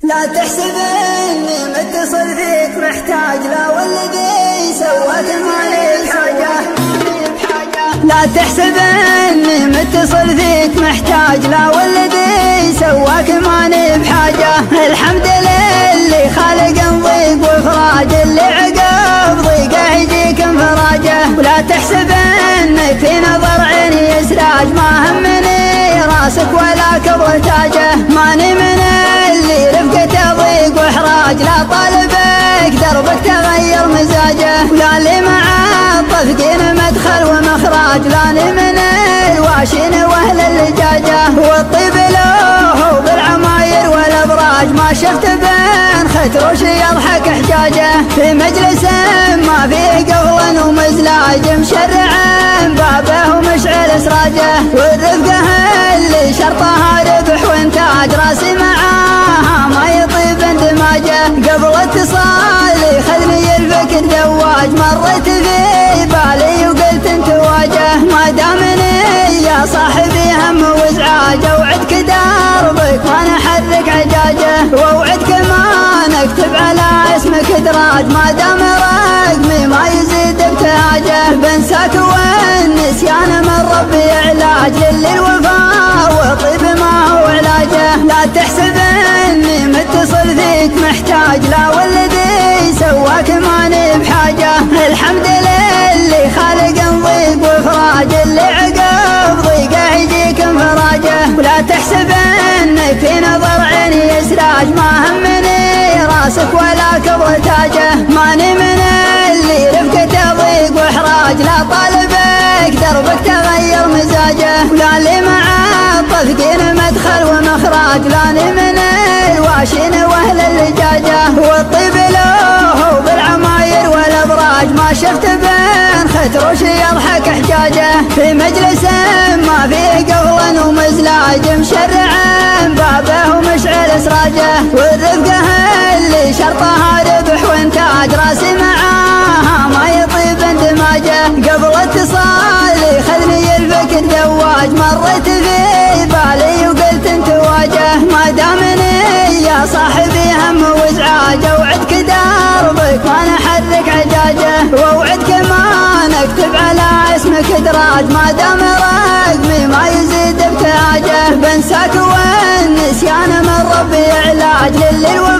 لا تحسب اني متصل فيك محتاج، لا والذي سواك مالي حاجة. لا تحسب اني متصل فيك محتاج، لا والذي سواك ماني بحاجة. الحمد لله خالق ضيق وفراج، اللي عقب ضيقه يجيك انفراجه. ولا تحسب انك في نظر عيني اسراج، ما همني راسك ولا كبر تاجه. ماني من اللي رفقته ضيق واحراج، لا طالبك دربك تغير مزاجه. ولا لي مع الطفقين مدخل ومخراج، لاني من الواشين واهل اللجاجه. والطيب له بالعماير والابراج، ما شفت بين ختروش يضحك حجاجه. في مجلس ما فيه قفل ومزلاج، مشرع بابه ومشعل اسراجه. والرفقه اللي شرطها ربح وانتاج، راسي معاها ما يطيب اندماجه. قبل اتصالي خذني الفكر ذواج، مريت في بالي وقلت انت واجه. ما دامني يا صاحبي هم وازعاج، اوعدك دربك ما نحرك عجاجه. واوعدك ما نكتب على اسمك دراج، ما دام رقمي ما يزيد ابتهاجه. بنساك والنسيان من ربي علاج، للوفاء وطيب ما هو علاجه. لا تحسب اني متصل فيك محتاج، لا والذي سواك ماني بحاجة. الحمد لله خالق ضيق وفراج، اللي عقب ضيقه يجيك انفراجه. ولا تحسب انك في نظر عيني اسراج، ما همني راسك ولا كبر تاجه. ماني من اللي رفقته ضيق واحراج، لا طالبك دربك تغير مزاجه. ولا لي مع الطفقين مدخل ومخراج، لاني من الواشين واهل اللجاجه. والطيب له بالعماير والابراج، ما شفت بين ختروش يضحك حجاجه. في مجلس ما فيه قفل ومزلاج، مشرع بابه ومشعل اسراجه. والرفقه اللي شرطها ربح وانتاج، راسي معاها ما يطيب اندماجه. قبل اتصالي خذني الفكر ذواج، مريت في بالي وقلت انت واجه. ما دامني يا صاحبي هم وازعاج، اوعدك دربك ما نحرك عجاجه. واوعدك ما نكتب على اسمك دراج، ما دام رقمي ما يزيد ابتهاجه. بنساك والنسيان من ربي علاج، للوفاء